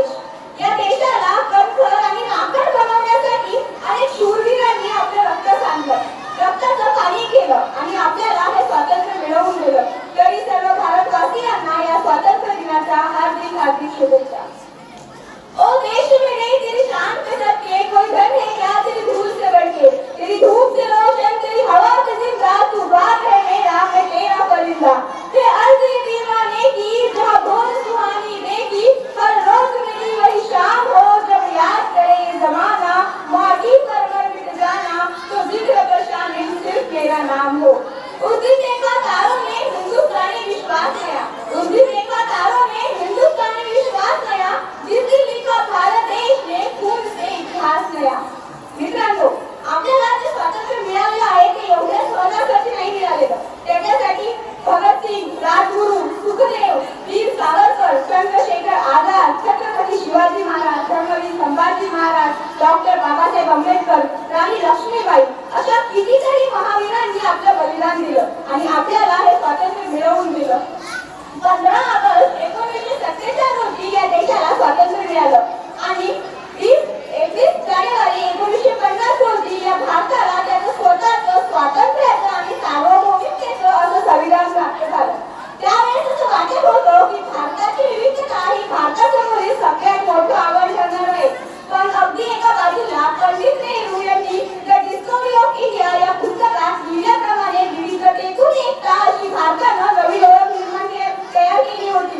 देश. या देशाला कणखर आणि राखण बनवण्यासाठी अनेक शूरवीरांनी आपलं रक्त सांडलं, रक्ताचं पाणी केलं आणि आपल्याला हे स्वातंत्र्य मिळवून दिलं. तरी सर्व भारतवासियांना या स्वातंत्र्य दिनाच्या हार्दिक हार्दिक शुभेच्छा. ओ देश मेरे तेरी शान पे सबके कोई धन है क्या तेरी धूल से बढ़के, तेरी धूप से रोशन तेरी हवा से जिंदा, तू बाग है मेरा मैं तेरा फरिंदा. ये अर्ज़ दीवाने की जहाँ भोर सुहानी देखी, हर रोज मेरी वही शाम हो जब याद करे ये जमाना, माटी पर मर मिट जाना तो जिक्र का शामिल सिर्फ मेरा नाम हो. उस दिन देखा तारों में हिंदुस्तानी विश्वास नया, उस दिन देखा तारों में हिंदुस्तानी विश्वास नया, जिस दिन लिखा भारत देश ने खून से इतिहास नया. मित्रांनो, आपल्याला जे स्वातंत्र्य मिळालेलं आहे ते एवढ्या स्वतःसाठी नाही मिळालेलं. त्याच्यासाठी भगतसिंग, राजगुरू, सुखदेव, वीर सावरकर, चंद्रशेखर आझाद, छत्रपती शिवाजी महाराज, धर्मवीर संभाजी महाराज, डॉक्टर बाबासाहेब आंबेडकर, राणी लक्ष्मीबाई अशा कितीतरी महावीरांनी आपलं बलिदान दिलं आणि आपल्याला हे स्वातंत्र्य मिळवून दिलं. 15 ऑगस्ट 1947 रोजी या देशाला स्वातंत्र्य मिळालं आणि 21 जानेवारी 1950 रोजी या भारताला त्याचं स्वतःचं स्वातंत्र्याचं आणि सार्वभौमिकतेचं असं संविधान प्राप्त झालं. त्यावेळेस असं वाटत होतं की भारताची विविधता ही भारतासमोरील सगळ्यात मोठं आव्हान ठरणार आहे. पण अगदी एका बाजूला पंडित नेहरू यांनी द डिस्कव्हरी ऑफ इंडिया या पुस्तकात लिहिल्याप्रमाणे विविधतेतून एकता अशी भारतानं नवी ओळख तयार केली होती.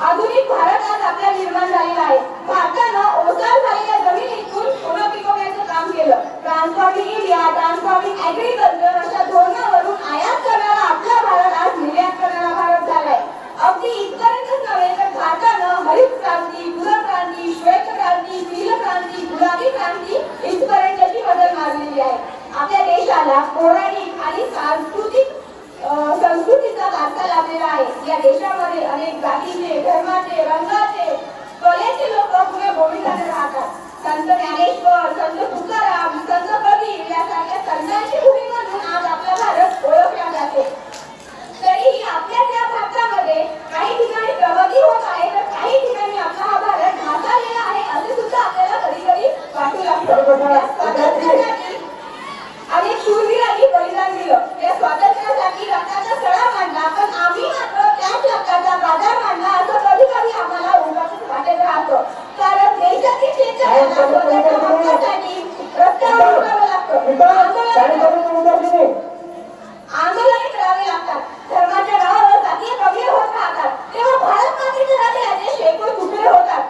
आधुनिक भारत आज आपला निर्माण झालेला आहे. भारतानं ओसार झालेल्या जमिनीतून सोनं पिकवण्याचं काम केलं. ट्रान्सफॉर्मिंग इंडिया, ट्रान्सफॉर्मिंग ऍग्रीकल्चर अशा धोरणावरून आयात करणारा आपला भारत आज निर्यात करणारा भारत झालाय. अगदी इतकंच नव्हे तर भारतानं हरित क्रांती, भूर क्रांती, श्वेत क्रांती, नील क्रांती, गुलाबी क्रांती इथपर्यंतची बदल मारलेली आहे. आपल्या देशाला पौराणिक आणि सांस्कृतिक संस्कृतीचा वारसा लाभलेला आहे. या देशामध्ये अनेक जातीचे, धर्माचे, रंगाचे, कलेचे लोक पुढे भूमिकाने राहतात. संत ज्ञानेश्वर, संत तुकाराम, संत कबीर यासारख्या संतांची भूमीमधून आज आपला भारत ओळखला जातो. तरीही आपल्या त्या भारतामध्ये काही ठिकाणी प्रगती होत आहे तर काही ठिकाणी आपला हा भारत ढासळलेला आहे असे सुद्धा आपल्याला कधी कधी वाटू लागतं. अनेक शूरवीरांनी बलिदान दिलं. या स्वातंत्र्यासाठी रक्ताचा सडा मांडला, पण आम्ही मात्र त्याच रक्ताचा बाजार मांडला असं कधी कधी आम्हाला उगाचच वाटत राहतं. कारण देशाची शेतकऱ्यांसाठी रस्त्यावर उतरावं लागतं, आंदोलने करावी लागतात, धर्माच्या नावावर जातीय कबीर होत राहतात. तेव्हा भारत मातेच्या हृदयाचे शेकडो तुकडे होतात.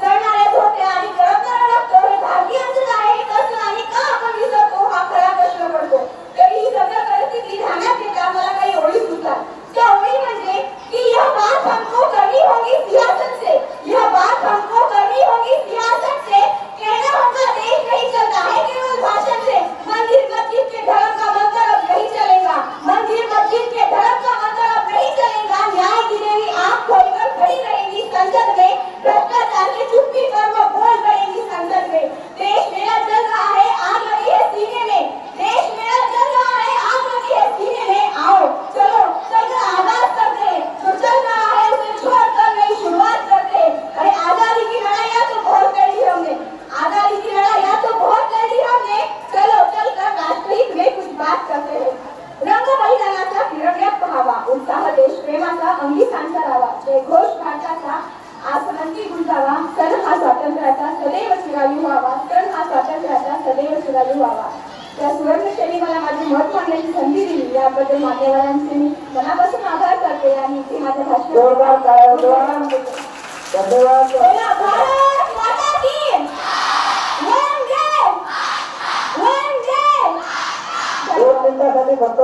जळणाऱ्या धोत्या आणि करपणारा रक्त हे भारतीयांचंच आहे हे कसं आणि का आपण विसरतो हा खरा प्रश्न पडतो. तरी ही सगळी परिस्थिती ध्यानात घेता मला काही ओळी सुचतात. त्या ओळी म्हणजे की यह बात हमको करनी होगी सियासत से, यह बात हमको करनी होगी सियासत से, कहना होगा देश नहीं चलता है केवल भाषण से, मंदिर मस्जिद के धर्म का मंत्र अब नहीं चलेगा, मंदिर मस्जिद के धर्म का मंत्र अब नहीं चलेगा, न्याय की देवी आंख खोलकर खड़ी रहेगी संसद में, भ्रष्टाचार की चुप्पी पर वो बोल पड़ेगी संसद में. देश मेरा जल रहा है आग लगी है सीने में, देश मेरा जल रहा है आग लगी है सीने में, आओ चलो चलकर आगाज करते हैं, जो चल रहा है उसे छोड़कर नई शुरुआत करते हैं. अरे आजादी की लड़ाइयाँ तो बहुत लड़ी हमने, आजादी की लड़ाइयाँ तो बहुत लड़ी हमने, चलो चलकर राष्ट्रहित में कुछ बात करते हैं. रंग बलिदानाचा फिरण्यात पहावा, उत्साह देश प्रेमाचा अंगी सांसारावा, जय घोष भारताचा आसमंती गुंजावा, सण हा स्वातंत्र्याचा सदैव चिरायू व्हावा, सण हा स्वातंत्र्याचा सदैव चिरायू व्हावा. त्या सुवर्णक्षणी मला माझी मत मांडण्याची संधी दिली याबद्दल मान्यवरांचे मी मनापासून आभार करते आणि इथे माझं भाषण फक्त